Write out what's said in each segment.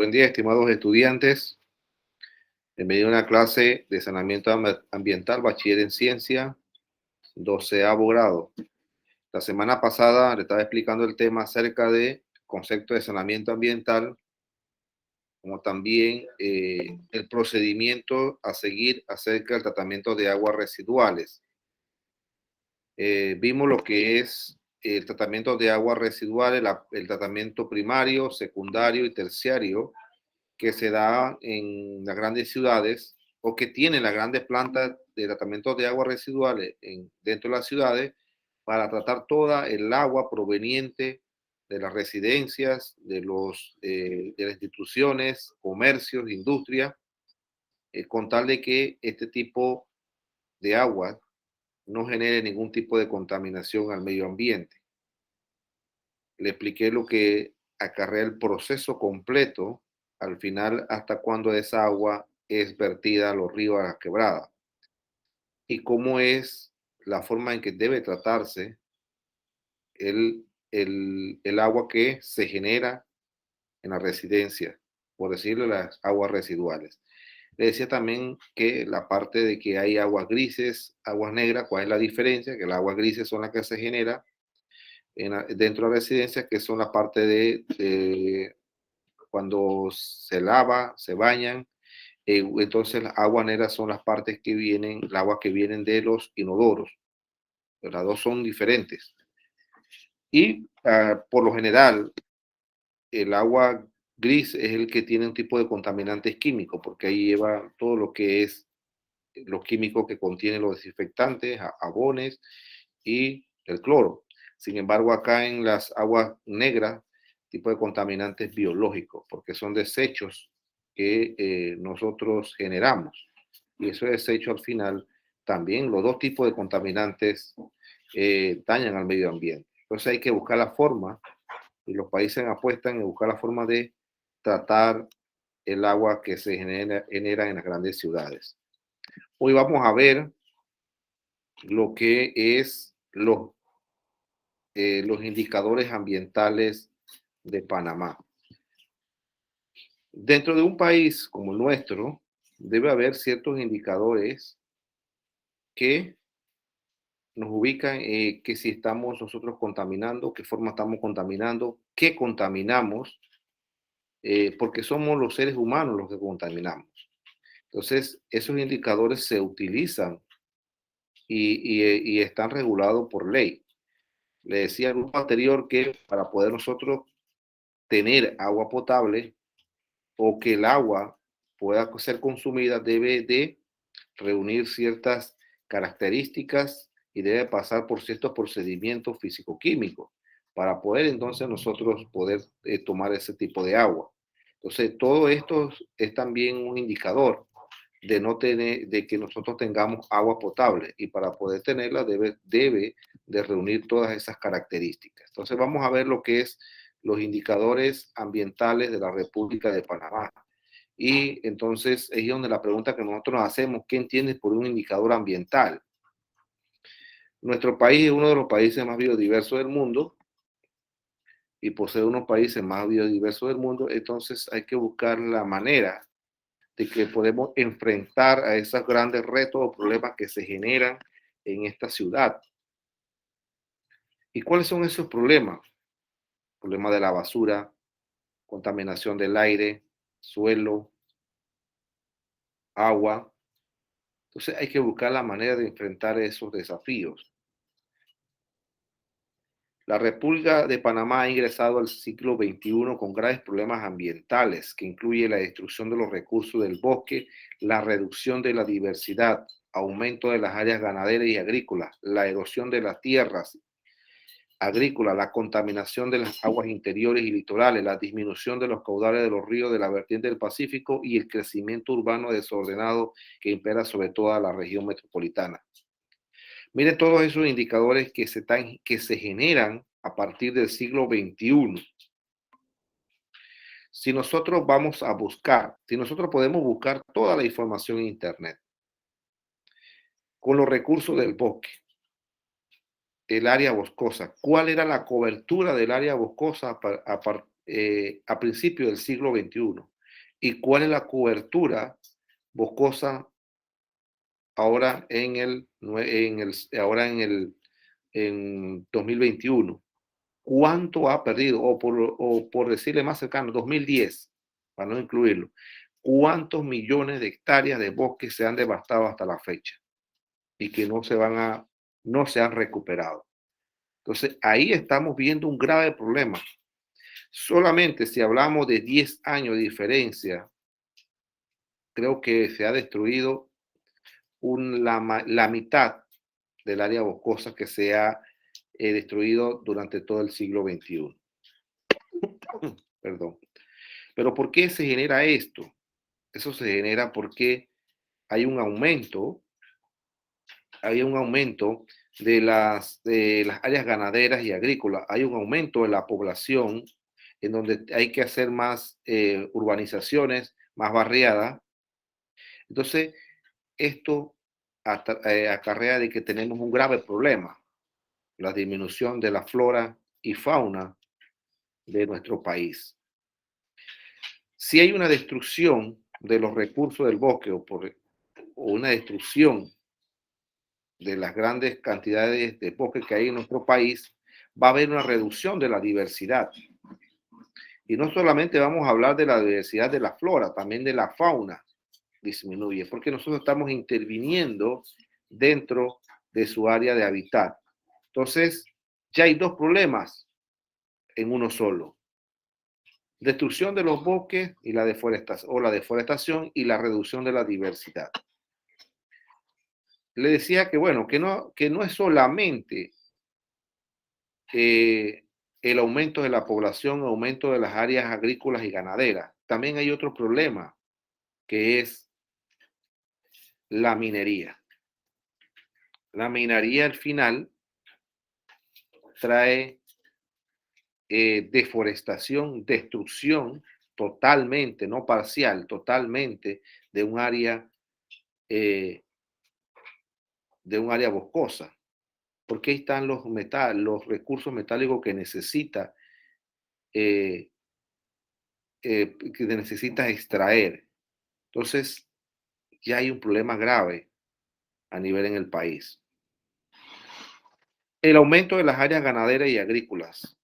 Buen día, estimados estudiantes. Bienvenido a una clase de saneamiento ambiental, bachiller en ciencia, 12º grado. La semana pasada le estaba explicando el tema acerca del concepto de saneamiento ambiental, como también el procedimiento a seguir acerca del tratamiento de aguas residuales. Vimos lo que es el tratamiento de aguas residuales, el tratamiento primario, secundario y terciario, que se da en las grandes ciudades o que tienen las grandes plantas de tratamiento de aguas residuales dentro de las ciudades para tratar toda el agua proveniente de las residencias, de las instituciones, comercios, industrias, con tal de que este tipo de agua no genere ningún tipo de contaminación al medio ambiente. Le expliqué lo que acarrea el proceso completo al final hasta cuando esa agua es vertida a los ríos, a las quebradas, y cómo es la forma en que debe tratarse el agua que se genera en la residencia, por decirlo, las aguas residuales. Le decía también que la parte de que hay aguas grises, aguas negras, ¿cuál es la diferencia? Que las aguas grises son las que se generan dentro de la residencia, que son la parte de cuando se lava, se bañan. Entonces las aguas negras son las partes que vienen, las aguas que vienen de los inodoros. Pero las dos son diferentes. Y por lo general, el agua gris es el que tiene un tipo de contaminantes químicos, porque ahí lleva todo lo que es los químicos que contienen los desinfectantes, jabones y el cloro. Sin embargo, acá en las aguas negras, tipo de contaminantes biológicos, porque son desechos que nosotros generamos. Y esos desechos al final también, los dos tipos de contaminantes dañan al medio ambiente. Entonces hay que buscar la forma, y los países apuestan en buscar la forma de tratar el agua que se genera en las grandes ciudades. Hoy vamos a ver lo que es los indicadores ambientales de Panamá. Dentro de un país como el nuestro, debe haber ciertos indicadores que nos ubican que si estamos nosotros contaminando, qué forma estamos contaminando, qué contaminamos, porque somos los seres humanos los que contaminamos. Entonces, esos indicadores se utilizan y están regulados por ley. Le decía en el grupo anterior que para poder nosotros tener agua potable o que el agua pueda ser consumida debe de reunir ciertas características y debe pasar por ciertos procedimientos físico-químicos para poder entonces nosotros poder tomar ese tipo de agua. Entonces, todo esto es también un indicador de no tener, de que nosotros tengamos agua potable, y para poder tenerla debe de reunir todas esas características. Entonces vamos a ver lo que es los indicadores ambientales de la República de Panamá. Y entonces es donde la pregunta que nosotros nos hacemos: ¿qué entiendes por un indicador ambiental? Nuestro país es uno de los países más biodiversos del mundo, y por ser uno de los países más biodiversos del mundo, entonces hay que buscar la manera de que podemos enfrentar a esos grandes retos o problemas que se generan en esta ciudad. ¿Y cuáles son esos problemas? Problemas de la basura, contaminación del aire, suelo, agua. Entonces hay que buscar la manera de enfrentar esos desafíos. La República de Panamá ha ingresado al siglo XXI con graves problemas ambientales, que incluye la destrucción de los recursos del bosque, la reducción de la diversidad, aumento de las áreas ganaderas y agrícolas, la erosión de las tierras agrícolas, la contaminación de las aguas interiores y litorales, la disminución de los caudales de los ríos de la vertiente del Pacífico y el crecimiento urbano desordenado que impera sobre toda la región metropolitana. Mire todos esos indicadores que se generan a partir del siglo XXI. Si nosotros vamos a buscar, si nosotros podemos buscar toda la información en Internet, con los recursos del bosque, el área boscosa, ¿cuál era la cobertura del área boscosa a principios del siglo XXI? ¿Y cuál es la cobertura boscosa ahora en 2021? ¿Cuánto ha perdido? O por decirle más cercano, 2010, para no incluirlo. ¿Cuántos millones de hectáreas de bosques se han devastado hasta la fecha y que no se han recuperado? Entonces, ahí estamos viendo un grave problema. Solamente si hablamos de 10 años de diferencia, creo que se ha destruido la mitad del área boscosa que se ha destruido durante todo el siglo XXI. Perdón. Pero ¿por qué se genera esto? Eso se genera porque hay un aumento, de las áreas ganaderas y agrícolas, hay un aumento de la población en donde hay que hacer más urbanizaciones, más barriadas. Entonces, esto acarrea de que tenemos un grave problema, la disminución de la flora y fauna de nuestro país. Si hay una destrucción de los recursos del bosque o una destrucción de las grandes cantidades de bosque que hay en nuestro país, va a haber una reducción de la diversidad. Y no solamente vamos a hablar de la diversidad de la flora, también de la fauna disminuye, porque nosotros estamos interviniendo dentro de su área de hábitat. Entonces, ya hay dos problemas en uno solo. Destrucción de los bosques y la deforestación y la reducción de la diversidad. Le decía que, bueno, que no es solamente el aumento de la población, aumento de las áreas agrícolas y ganaderas. También hay otro problema, que es la minería. La minería al final trae deforestación, destrucción totalmente, no parcial, totalmente de un área eh, boscosa, porque ahí están los recursos metálicos eh, que necesitas extraer. Entonces, ya hay un problema grave a nivel en el país. El aumento de las áreas ganaderas y agrícolas.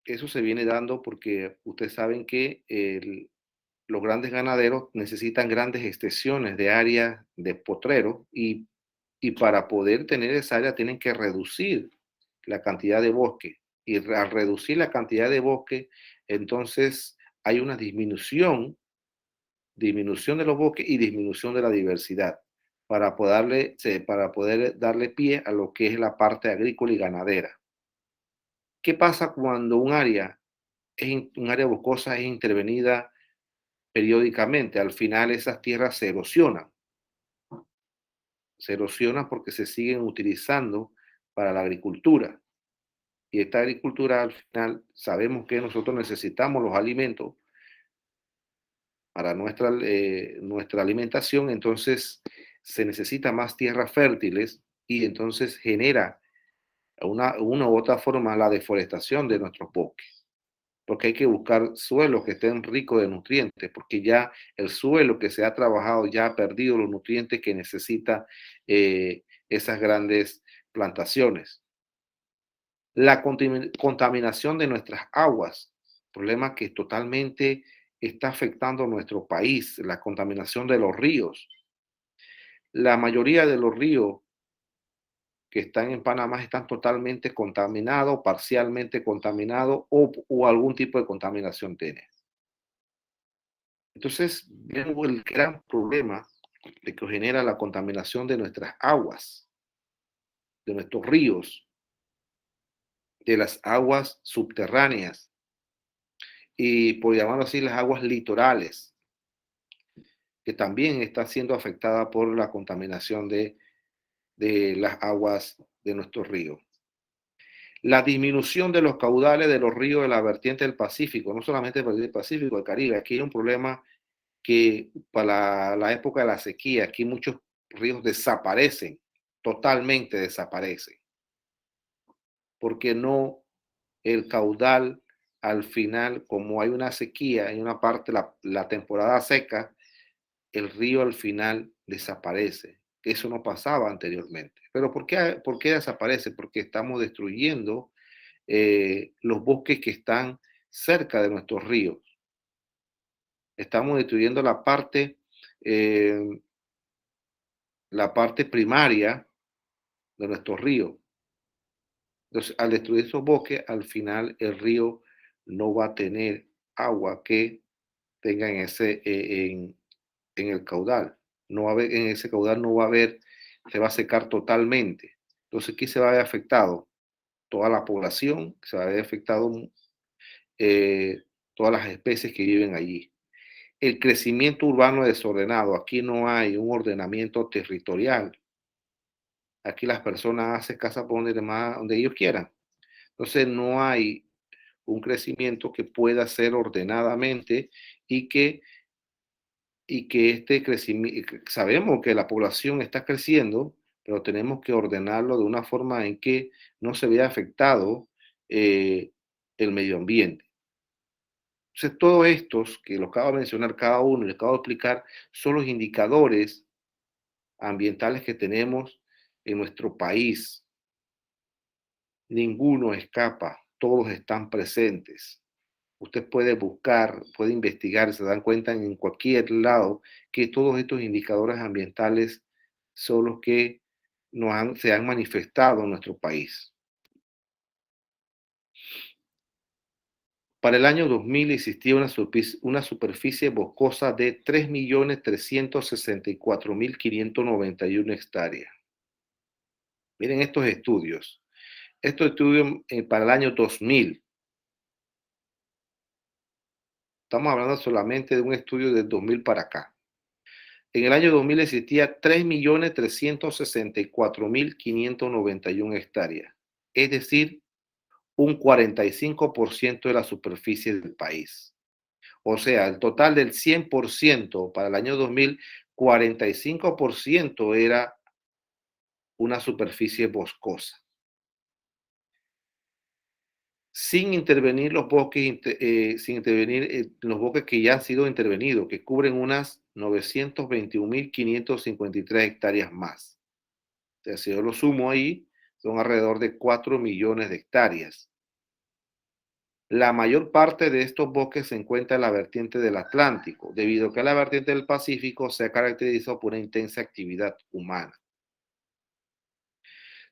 Eso se viene dando porque ustedes saben que los grandes ganaderos necesitan grandes extensiones de áreas de potrero y para poder tener esa área tienen que reducir la cantidad de bosque. Y al reducir la cantidad de bosque, entonces hay una disminución de los bosques y disminución de la diversidad para poder darle pie a lo que es la parte agrícola y ganadera. ¿Qué pasa cuando un área boscosa es intervenida periódicamente? Al final esas tierras se erosionan porque se siguen utilizando para la agricultura. Y esta agricultura al final sabemos que nosotros necesitamos los alimentos para nuestra alimentación, entonces se necesita más tierras fértiles y entonces genera una u otra forma la deforestación de nuestros bosques, porque hay que buscar suelos que estén ricos de nutrientes, porque ya el suelo que se ha trabajado ya ha perdido los nutrientes que necesita esas grandes plantaciones. La contaminación de nuestras aguas, problema que totalmente está afectando a nuestro país, la contaminación de los ríos. La mayoría de los ríos que están en Panamá están totalmente contaminados, parcialmente contaminados o algún tipo de contaminación tiene. Entonces, vemos el gran problema de que genera la contaminación de nuestras aguas, de nuestros ríos, de las aguas subterráneas y, por llamarlo así, las aguas litorales, que también está siendo afectada por la contaminación de las aguas de nuestros ríos. La disminución de los caudales de los ríos de la vertiente del Pacífico, no solamente del Pacífico, del Caribe, aquí hay un problema que para la época de la sequía, aquí muchos ríos desaparecen, totalmente desaparecen, porque no, el caudal al final, como hay una sequía en una parte, la temporada seca, el río al final desaparece. Eso no pasaba anteriormente. Pero por qué desaparece? Porque estamos destruyendo los bosques que están cerca de nuestros ríos. Estamos destruyendo eh, la parte primaria de nuestros ríos. Entonces, al destruir esos bosques, al final el río no va a tener agua que tenga en el caudal. No va a haber, en ese caudal no va a haber, se va a secar totalmente. Entonces, ¿qué se va a ver afectado? Toda la población, se va a ver afectado eh, todas las especies que viven allí. El crecimiento urbano desordenado, aquí no hay un ordenamiento territorial. Aquí las personas hacen casa por donde ellos quieran. Entonces, no hay un crecimiento que pueda ser ordenadamente y que, y que este crecimiento, sabemos que la población está creciendo, pero tenemos que ordenarlo de una forma en que no se vea afectado eh, el medio ambiente. Entonces, todos estos que los acabo de mencionar cada uno y les acabo de explicar son los indicadores ambientales que tenemos en nuestro país. Ninguno escapa, todos están presentes. Usted puede buscar, puede investigar, se dan cuenta en cualquier lado que todos estos indicadores ambientales son los que se han manifestado en nuestro país. Para el año 2000 existía una superficie boscosa de 3.364.591 hectáreas. Miren estos estudios. Estos estudios para el año 2000. Estamos hablando solamente de un estudio del 2000 para acá. En el año 2000 existía 3.364.591 hectáreas, es decir, un 45% de la superficie del país. O sea, el total del 100% para el año 2000, 45% era una superficie boscosa. Sin intervenir los bosques, sin intervenir los bosques que ya han sido intervenidos, que cubren unas 921.553 hectáreas más. O sea, si yo lo sumo ahí, son alrededor de 4 millones de hectáreas. La mayor parte de estos bosques se encuentra en la vertiente del Atlántico, debido a que la vertiente del Pacífico se ha caracterizado por una intensa actividad humana.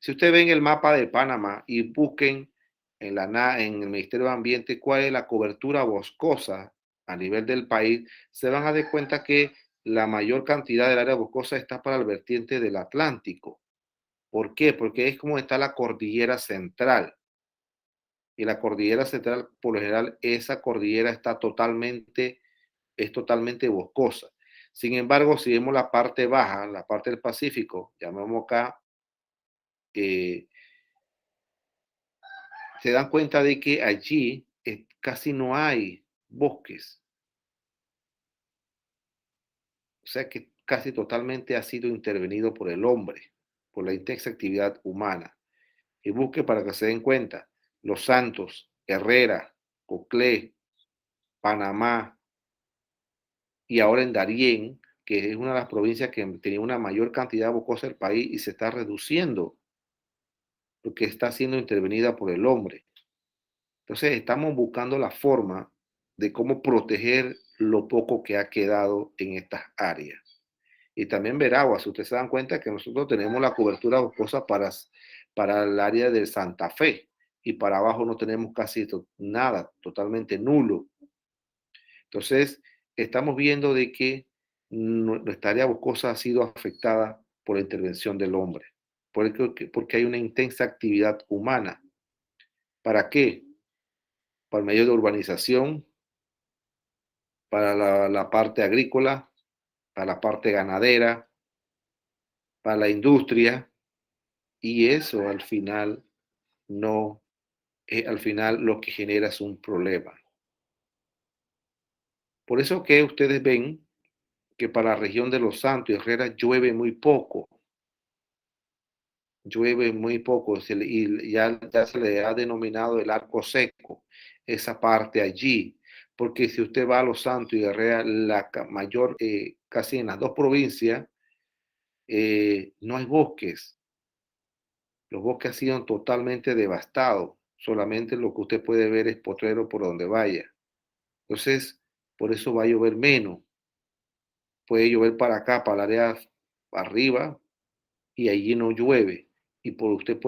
Si ustedes ven el mapa de Panamá y busquen en el Ministerio de Ambiente cuál es la cobertura boscosa a nivel del país, se van a dar cuenta que la mayor cantidad del área boscosa está para el vertiente del Atlántico. ¿Por qué? Porque es como está la cordillera central. Y la cordillera central, por lo general, esa cordillera es totalmente boscosa. Sin embargo, si vemos la parte baja, la parte del Pacífico, llamamos acá, eh, se dan cuenta de que allí casi no hay bosques. O sea que casi totalmente ha sido intervenido por el hombre, por la intensa actividad humana. Y busque para que se den cuenta, Los Santos, Herrera, Coclé, Panamá y ahora en Darién, que es una de las provincias que tenía una mayor cantidad boscosa del país y se está reduciendo porque está siendo intervenida por el hombre. Entonces estamos buscando la forma de cómo proteger lo poco que ha quedado en estas áreas. Y también Veraguas, ustedes se dan cuenta que nosotros tenemos la cobertura boscosa para el área de Santa Fe y para abajo no tenemos casi nada, totalmente nulo. Entonces, estamos viendo de que nuestra área boscosa ha sido afectada por la intervención del hombre, porque hay una intensa actividad humana. ¿Para qué? Por medio de urbanización, para la parte agrícola, para la parte ganadera, para la industria, y eso al final no, al final lo que genera es un problema. Por eso que ustedes ven que para la región de Los Santos y Herrera llueve muy poco y ya se le ha denominado el arco seco. esa parte allí, porque si usted va a Los Santos y agarrea la mayor, casi en las dos provincias, no hay bosques. Los bosques han sido totalmente devastados. Solamente lo que usted puede ver es potrero por donde vaya. Entonces, por eso va a llover menos. Puede llover para acá, para el área arriba, y allí no llueve. Y por usted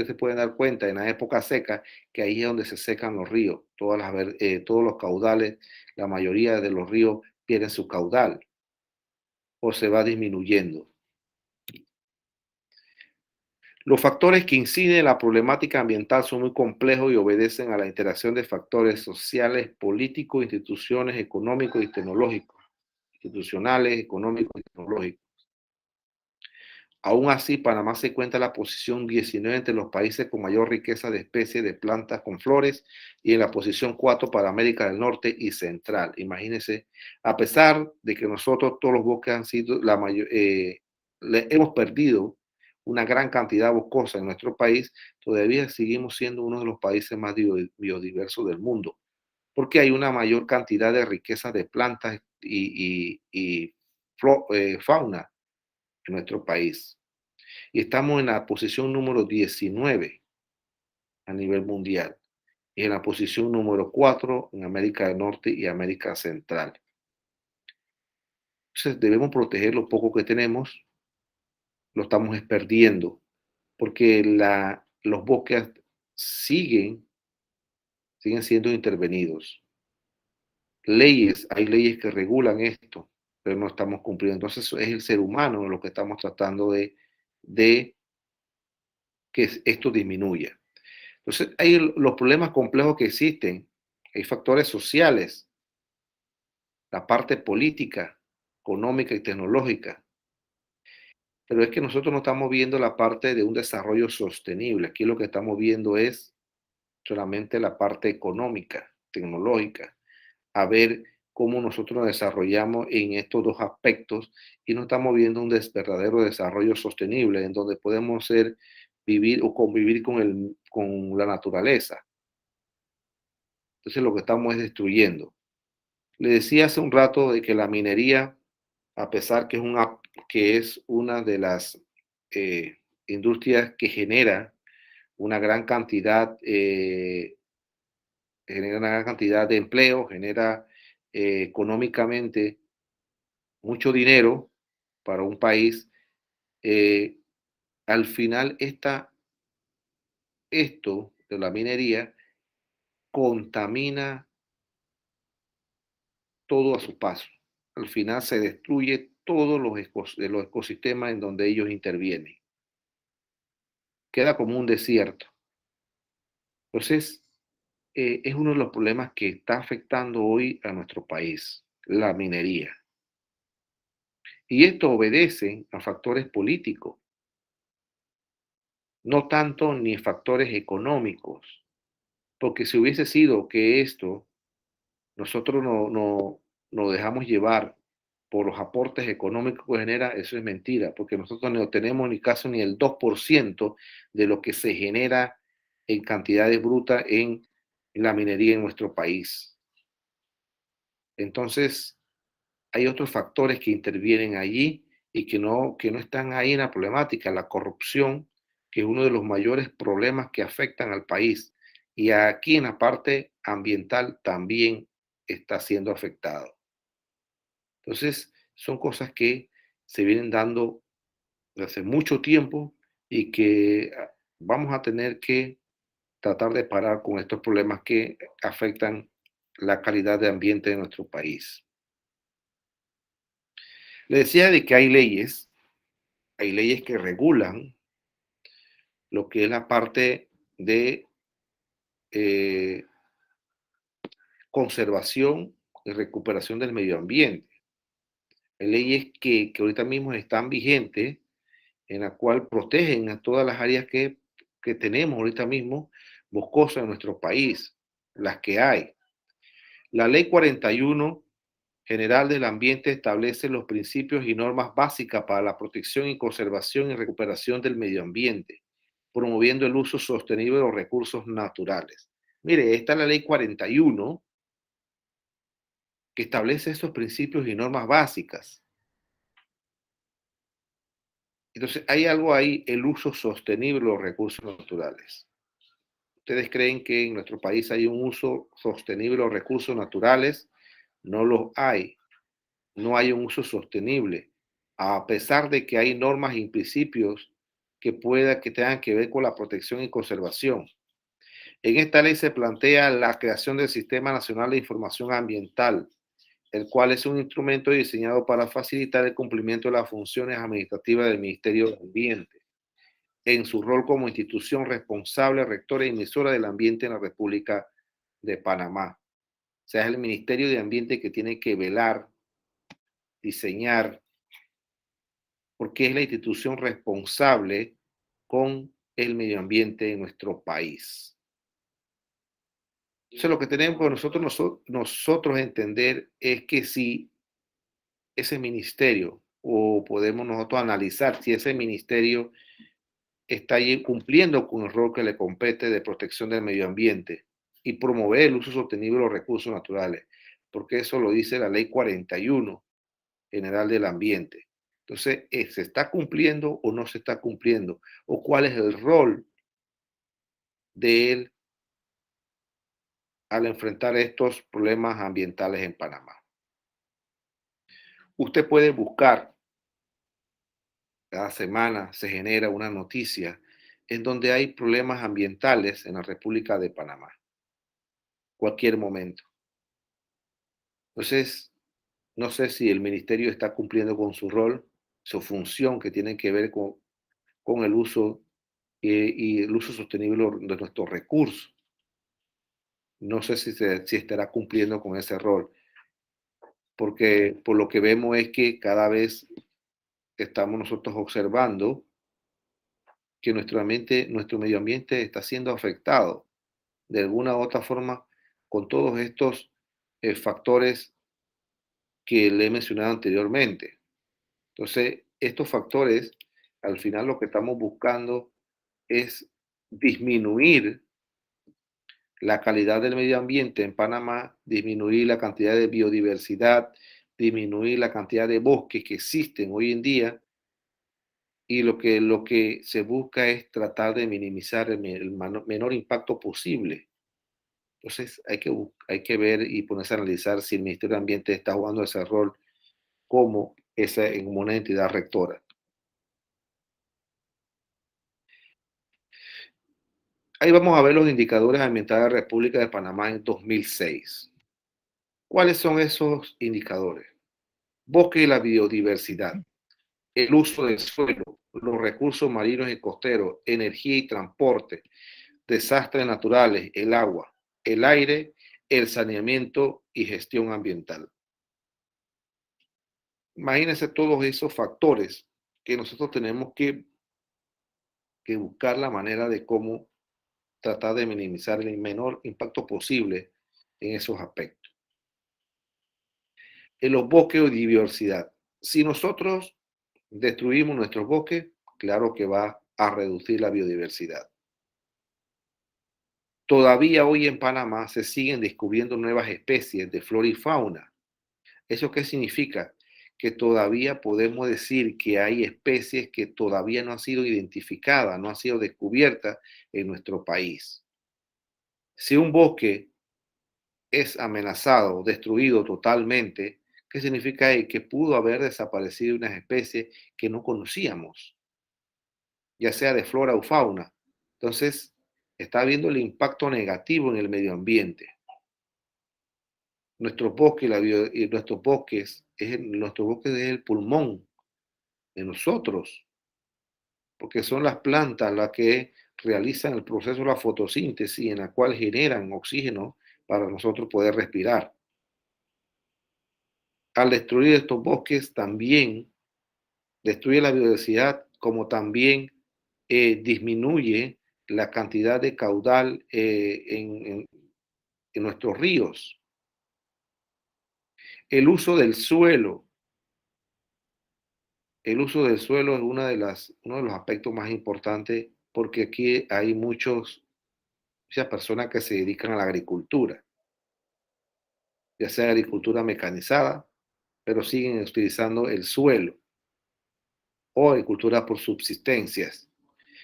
se puede dar cuenta en la época seca que ahí es donde se secan los ríos. Todos los caudales, la mayoría de los ríos pierden su caudal o se va disminuyendo. Los factores que inciden en la problemática ambiental son muy complejos y obedecen a la interacción de factores sociales, políticos, instituciones, económicos y tecnológicos, institucionales, económicos y tecnológicos. Aún así, Panamá se encuentra en la posición 19 entre los países con mayor riqueza de especies de plantas con flores y en la posición 4 para América del Norte y Central. Imagínense, a pesar de que nosotros todos los bosques han sido, hemos perdido una gran cantidad boscosa en nuestro país, todavía seguimos siendo uno de los países más biodiversos del mundo, porque hay una mayor cantidad de riqueza de plantas y fauna en nuestro país. Y estamos en la posición número 19 a nivel mundial y en la posición número 4 en América del Norte y América Central. Entonces debemos proteger lo poco que tenemos, lo estamos perdiendo, porque los bosques siguen siendo intervenidos. Hay leyes que regulan esto, pero no estamos cumpliendo. Entonces es el ser humano lo que estamos tratando de que esto disminuya. Entonces hay los problemas complejos que existen, hay factores sociales, la parte política, económica y tecnológica, pero es que nosotros no estamos viendo la parte de un desarrollo sostenible. Aquí lo que estamos viendo es solamente la parte económica, tecnológica, a ver cómo nosotros nos desarrollamos en estos dos aspectos y no estamos viendo un verdadero desarrollo sostenible en donde podemos vivir o convivir con la naturaleza. Entonces lo que estamos es destruyendo. Le decía hace un rato de que la minería, a pesar que es una de las industrias que genera una gran cantidad de empleo, genera económicamente mucho dinero para un país, eh, al final esto de la minería contamina todo a su paso. Al final se destruye todos los ecosistemas en donde ellos intervienen. Queda como un desierto. Entonces, es uno de los problemas que está afectando hoy a nuestro país, la minería. Y esto obedece a factores políticos, no tanto ni factores económicos, porque si hubiese sido que nosotros nos dejamos llevar por los aportes económicos que genera, eso es mentira, porque nosotros no tenemos ni caso ni el 2% de lo que se genera en cantidades brutas en la minería en nuestro país. Entonces, hay otros factores que intervienen allí y que no están ahí en la problemática, la corrupción, que es uno de los mayores problemas que afectan al país. Y aquí en la parte ambiental también está siendo afectado. Entonces, son cosas que se vienen dando desde hace mucho tiempo y que vamos a tener que tratar de parar con estos problemas que afectan la calidad de ambiente de nuestro país. Le decía de que hay leyes que regulan lo que es la parte de eh, conservación y recuperación del medio ambiente. Hay leyes que ahorita mismo están vigentes, en la cual protegen a todas las áreas que tenemos ahorita mismo boscosas en nuestro país, las que hay. La ley 41 General del Ambiente establece los principios y normas básicas para la protección y conservación y recuperación del medio ambiente, promoviendo el uso sostenible de los recursos naturales. Mire, esta es la ley 41 que establece esos principios y normas básicas. Entonces, hay algo ahí, el uso sostenible de los recursos naturales. ¿Ustedes creen que en nuestro país hay un uso sostenible de los recursos naturales? No los hay. No hay un uso sostenible. A pesar de que hay normas y principios que tengan que ver con la protección y conservación. En esta ley se plantea la creación del Sistema Nacional de Información Ambiental, el cual es un instrumento diseñado para facilitar el cumplimiento de las funciones administrativas del Ministerio de Ambiente, en su rol como institución responsable, rectora y emisora del ambiente en la República de Panamá. O sea, es el Ministerio de Ambiente que tiene que velar, diseñar, porque es la institución responsable con el medio ambiente en nuestro país. Entonces, lo que tenemos que nosotros entender es que si ese ministerio, o podemos nosotros analizar si ese ministerio está ahí cumpliendo con el rol que le compete de protección del medio ambiente y promover el uso sostenible de los recursos naturales, porque eso lo dice la ley 41 general del ambiente. Entonces, ¿se está cumpliendo o no se está cumpliendo? ¿O cuál es el rol de él al enfrentar estos problemas ambientales en Panamá? Usted puede buscar, cada semana se genera una noticia en donde hay problemas ambientales en la República de Panamá, cualquier momento. Entonces, no sé si el ministerio está cumpliendo con su rol, su función que tiene que ver con el uso y el uso sostenible de nuestros recursos. No sé si estará cumpliendo con ese rol, porque por lo que vemos es que cada vez estamos nosotros observando que nuestro medio ambiente está siendo afectado de alguna u otra forma con todos estos factores que le he mencionado anteriormente. Entonces, estos factores, al final lo que estamos buscando es disminuir la calidad del medio ambiente en Panamá, disminuir la cantidad de biodiversidad, disminuir la cantidad de bosques que existen hoy en día y lo que se busca es tratar de minimizar el menor impacto posible. Entonces hay que ver y ponerse a analizar si el Ministerio de Ambiente está jugando ese rol como una entidad rectora. Ahí vamos a ver los indicadores ambientales de la República de Panamá en 2006. ¿Cuáles son esos indicadores? Bosque y la biodiversidad, el uso del suelo, los recursos marinos y costeros, energía y transporte, desastres naturales, el agua, el aire, el saneamiento y gestión ambiental. Imagínense todos esos factores que nosotros tenemos que buscar la manera de cómo tratar de minimizar el menor impacto posible en esos aspectos. En los bosques o diversidad. Si nosotros destruimos nuestros bosques, claro que va a reducir la biodiversidad. Todavía hoy en Panamá se siguen descubriendo nuevas especies de flora y fauna. ¿Eso qué significa? Que todavía podemos decir que hay especies que todavía no han sido identificadas, no han sido descubiertas en nuestro país. Si un bosque es amenazado, destruido totalmente, ¿qué significa que pudo haber desaparecido unas especies que no conocíamos, ya sea de flora o fauna? Entonces, está habiendo el impacto negativo en el medio ambiente. Nuestros bosques, nuestros bosques es el pulmón de nosotros, porque son las plantas las que realizan el proceso de la fotosíntesis en la cual generan oxígeno para nosotros poder respirar. Al destruir estos bosques también destruye la biodiversidad, como también disminuye la cantidad de caudal en nuestros ríos. El uso del suelo. El uso del suelo es uno de los aspectos más importantes porque aquí hay muchos muchas personas que se dedican a la agricultura, ya sea agricultura mecanizada, pero siguen utilizando el suelo o agricultura por subsistencias.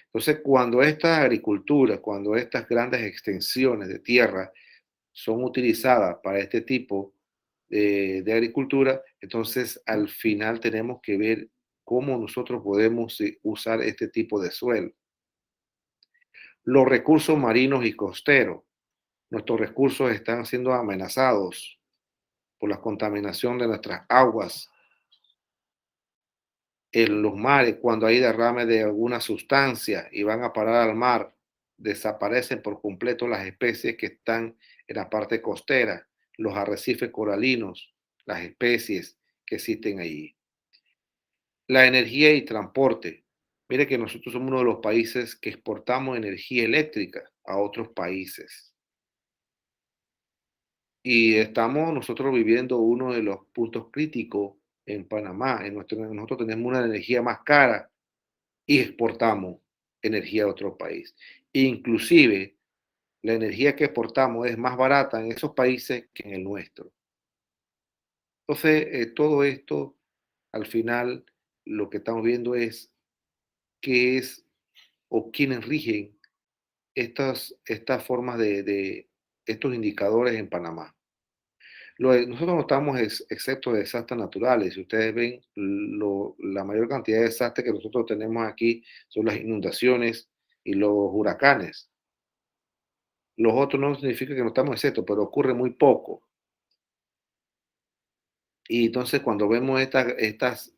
Entonces, cuando esta agricultura, cuando estas grandes extensiones de tierra son utilizadas para este tipo de agricultura, entonces al final tenemos que ver cómo nosotros podemos usar este tipo de suelo. Los recursos marinos y costeros. Nuestros recursos están siendo amenazados por la contaminación de nuestras aguas en los mares. Cuando hay derrame de alguna sustancia y van a parar al mar, desaparecen por completo las especies que están en la parte costera, los arrecifes coralinos, las especies que existen allí. La energía y transporte. Mire que nosotros somos uno de los países que exportamos energía eléctrica a otros países. Y estamos nosotros viviendo uno de los puntos críticos en Panamá. Nosotros tenemos una energía más cara y exportamos energía a otro país. Inclusive, la energía que exportamos es más barata en esos países que en el nuestro. Entonces, todo esto, al final, lo que estamos viendo es qué es o quiénes rigen estas formas de estos indicadores en Panamá. Nosotros no estamos excepto de desastres naturales. Si ustedes ven, la mayor cantidad de desastres que nosotros tenemos aquí son las inundaciones y los huracanes. Los otros no significa que no estamos exceptos, pero ocurre muy poco. Y entonces cuando vemos estas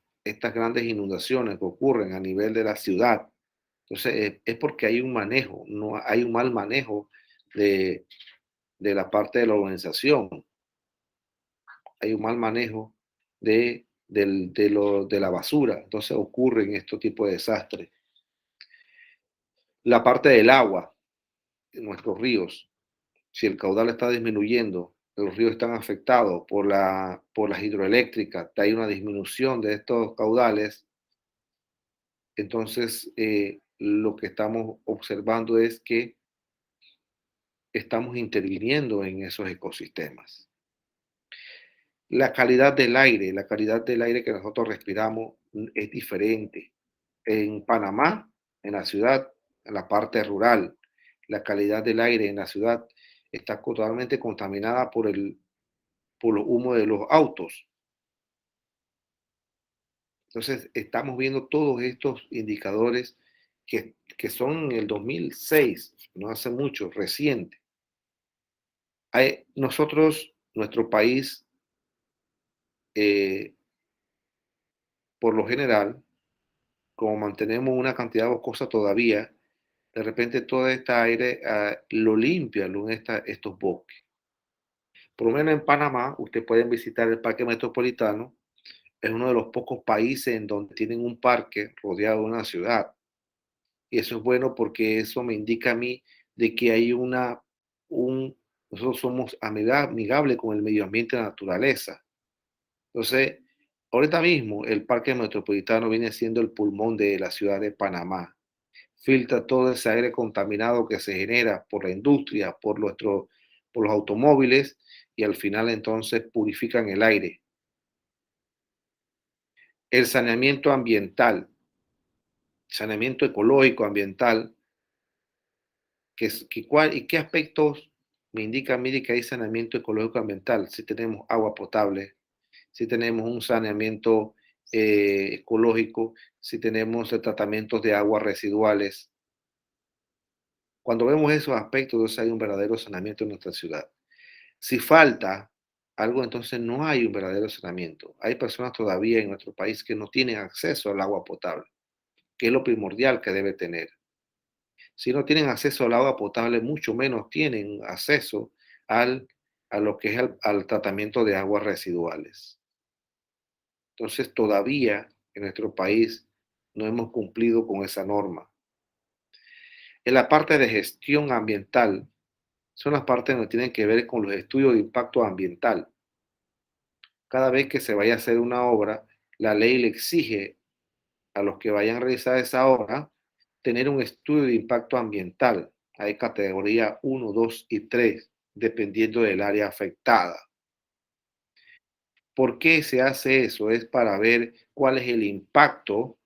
grandes inundaciones que ocurren a nivel de la ciudad, entonces es porque hay un manejo, no hay un mal manejo de, de la parte de la organización, hay un mal manejo de la basura, entonces ocurren estos tipos de desastres. La parte del agua en nuestros ríos, si el caudal está disminuyendo, los ríos están afectados por las hidroeléctricas, hay una disminución de estos caudales, entonces lo que estamos observando es que estamos interviniendo en esos ecosistemas. La calidad del aire que nosotros respiramos es diferente. En Panamá, en la ciudad, en la parte rural, la calidad del aire en la ciudad está totalmente contaminada por los humos de los autos. Entonces, estamos viendo todos estos indicadores que son en el 2006, no hace mucho, reciente. Nuestro país, eh, por lo general, como mantenemos una cantidad de boscosa todavía, de repente todo este aire lo limpia estos bosques. Por lo menos en Panamá, ustedes pueden visitar el Parque Metropolitano. Es uno de los pocos países en donde tienen un parque rodeado de una ciudad. Y eso es bueno porque eso me indica a mí de que hay nosotros somos amigables con el medio ambiente y la naturaleza. Entonces, ahorita mismo el Parque Metropolitano viene siendo el pulmón de la ciudad de Panamá. Filtra todo ese aire contaminado que se genera por la industria, por los automóviles y al final entonces purifican el aire. El saneamiento ecológico ambiental, ¿y qué aspectos me indica a mí de que hay saneamiento ecológico ambiental? Si tenemos agua potable, si tenemos un saneamiento ecológico, si tenemos tratamientos de aguas residuales. Cuando vemos esos aspectos, entonces hay un verdadero saneamiento en nuestra ciudad. Si falta algo, entonces no hay un verdadero saneamiento. Hay personas todavía en nuestro país que no tienen acceso al agua potable, que es lo primordial que debe tener. Si no tienen acceso al agua potable, mucho menos tienen acceso a lo que es al tratamiento de aguas residuales. Entonces, todavía en nuestro país no hemos cumplido con esa norma. En la parte de gestión ambiental, son las partes que tienen que ver con los estudios de impacto ambiental. Cada vez que se vaya a hacer una obra, la ley le exige a los que vayan a realizar esa obra tener un estudio de impacto ambiental. Hay categoría 1, 2 y 3, dependiendo del área afectada. ¿Por qué se hace eso? Es para ver cuál es el impacto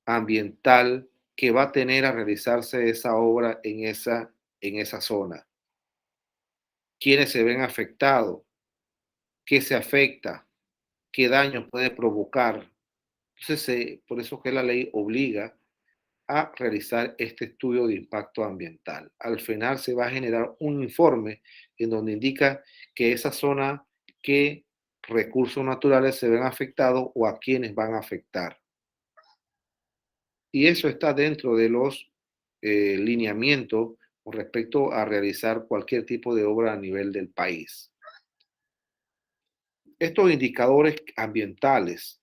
ambiental que va a tener a realizarse esa obra en esa zona. ¿Quiénes se ven afectados? ¿Qué se afecta? ¿Qué daño puede provocar? Entonces, por eso que la ley obliga a realizar este estudio de impacto ambiental. Al final se va a generar un informe en donde indica que esa zona, qué recursos naturales se ven afectados o a quiénes van a afectar. Y eso está dentro de los lineamientos con respecto a realizar cualquier tipo de obra a nivel del país. Estos indicadores ambientales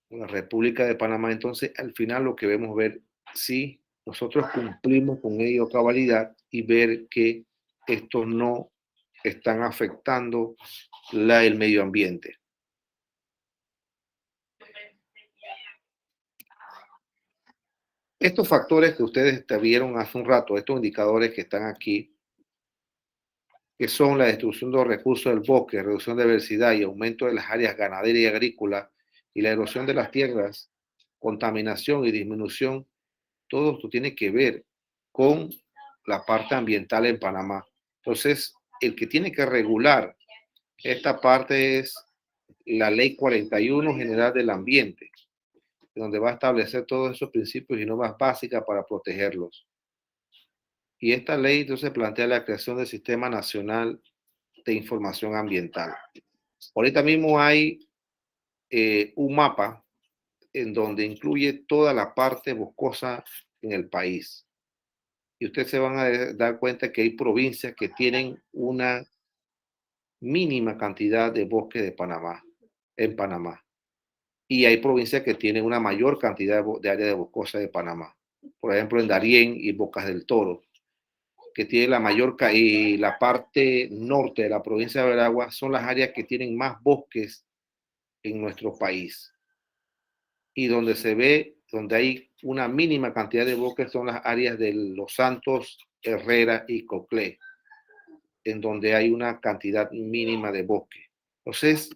en la República de Panamá, entonces al final lo que vemos ver si nosotros cumplimos con ello a cabalidad y ver que estos no están afectando el medio ambiente. Estos factores que ustedes vieron hace un rato, estos indicadores que están aquí, que son la destrucción de los recursos del bosque, reducción de diversidad y aumento de las áreas ganaderas y agrícolas, y la erosión de las tierras, contaminación y disminución, todo esto tiene que ver con la parte ambiental en Panamá. Entonces, el que tiene que regular esta parte es la Ley 41 General del Ambiente, donde va a establecer todos esos principios y normas básicas para protegerlos. Y esta ley entonces plantea la creación del Sistema Nacional de Información Ambiental. Ahorita mismo hay un mapa en donde incluye toda la parte boscosa en el país. Y ustedes se van a dar cuenta que hay provincias que tienen una mínima cantidad de bosque de Panamá, en Panamá. Y hay provincias que tienen una mayor cantidad de área de boscosa de Panamá. Por ejemplo, en Darién y Bocas del Toro, que tiene la mayor, y la parte norte de la provincia de Veragua son las áreas que tienen más bosques en nuestro país. Y donde se ve, donde hay una mínima cantidad de bosques son las áreas de Los Santos, Herrera y Coclé, en donde hay una cantidad mínima de bosque. Entonces,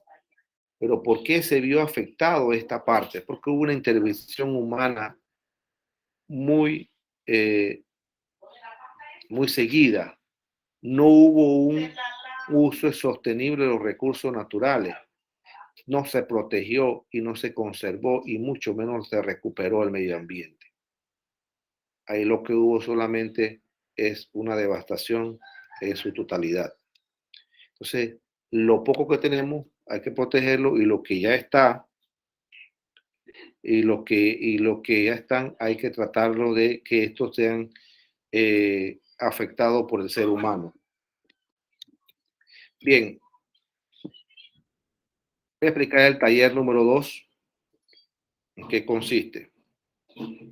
¿pero por qué se vio afectado esta parte? Porque hubo una intervención humana muy, muy seguida. No hubo un uso sostenible de los recursos naturales. No se protegió y no se conservó y mucho menos se recuperó el medio ambiente. Ahí lo que hubo solamente es una devastación en su totalidad. Entonces, lo poco que tenemos hay que protegerlo y lo que ya está y lo que ya están hay que tratarlo de que estos sean afectados por el ser humano. Bien, voy a explicar el taller número 2, en qué consiste.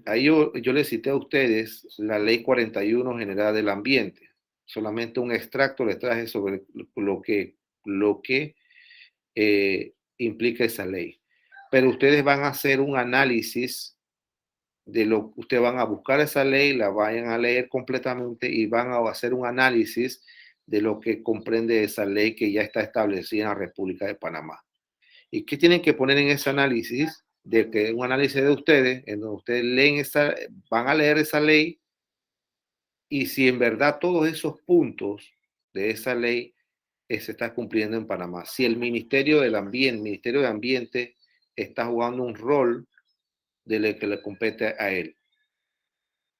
Ahí yo les cité a ustedes la Ley 41 General del Ambiente. Solamente un extracto les traje sobre lo que implica esa ley. Pero ustedes van a hacer un análisis de lo que ustedes van a buscar esa ley, la vayan a leer completamente y van a hacer un análisis de lo que comprende esa ley que ya está establecida en la República de Panamá. ¿Y qué tienen que poner en ese análisis? De que un análisis de ustedes, en donde ustedes van a leer esa ley y si en verdad todos esos puntos de esa ley se está cumpliendo en Panamá. Si el Ministerio de Ambiente está jugando un rol de lo que le compete a él,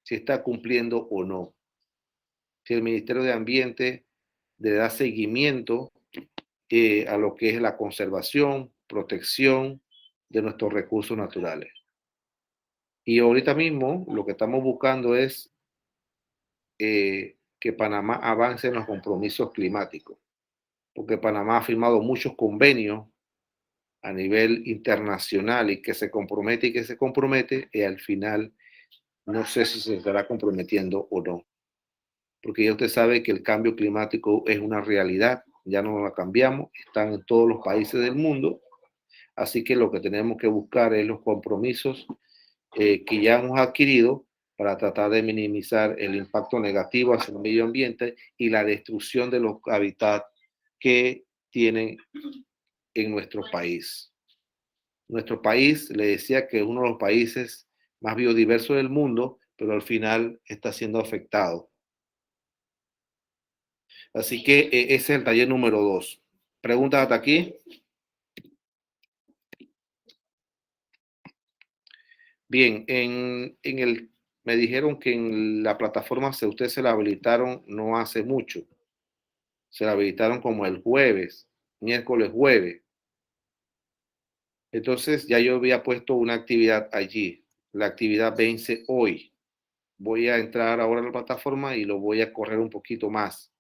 si está cumpliendo o no. Si el Ministerio de Ambiente le da seguimiento a lo que es la conservación, protección de nuestros recursos naturales. Y ahorita mismo lo que estamos buscando es que Panamá avance en los compromisos climáticos, porque Panamá ha firmado muchos convenios a nivel internacional y que se compromete y al final no sé si se estará comprometiendo o no, porque ya usted sabe que el cambio climático es una realidad, ya no la cambiamos, están en todos los países del mundo, así que lo que tenemos que buscar es los compromisos que ya hemos adquirido para tratar de minimizar el impacto negativo hacia el medio ambiente y la destrucción de los hábitats que tienen en nuestro país. Nuestro país, le decía que es uno de los países más biodiversos del mundo, pero al final está siendo afectado. Así que ese es el taller número 2. ¿Preguntas hasta aquí? Bien, me dijeron que en la plataforma ustedes se la habilitaron no hace mucho. Se la habilitaron como el jueves, miércoles, jueves. Entonces ya yo había puesto una actividad allí. La actividad vence hoy. Voy a entrar ahora a la plataforma y lo voy a correr un poquito más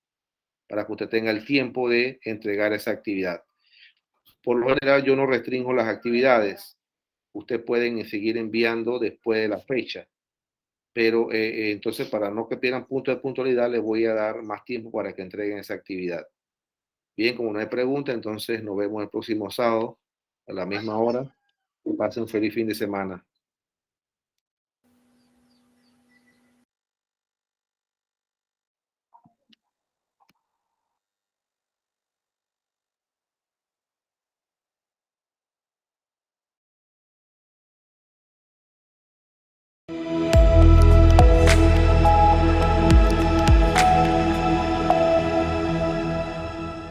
para que usted tenga el tiempo de entregar esa actividad. Por lo general yo no restringo las actividades. Ustedes pueden seguir enviando después de la fecha. Pero entonces para no que pierdan punto de puntualidad les voy a dar más tiempo para que entreguen esa actividad. Bien, como no hay pregunta, entonces nos vemos el próximo sábado a la misma hora. Que pasen un feliz fin de semana.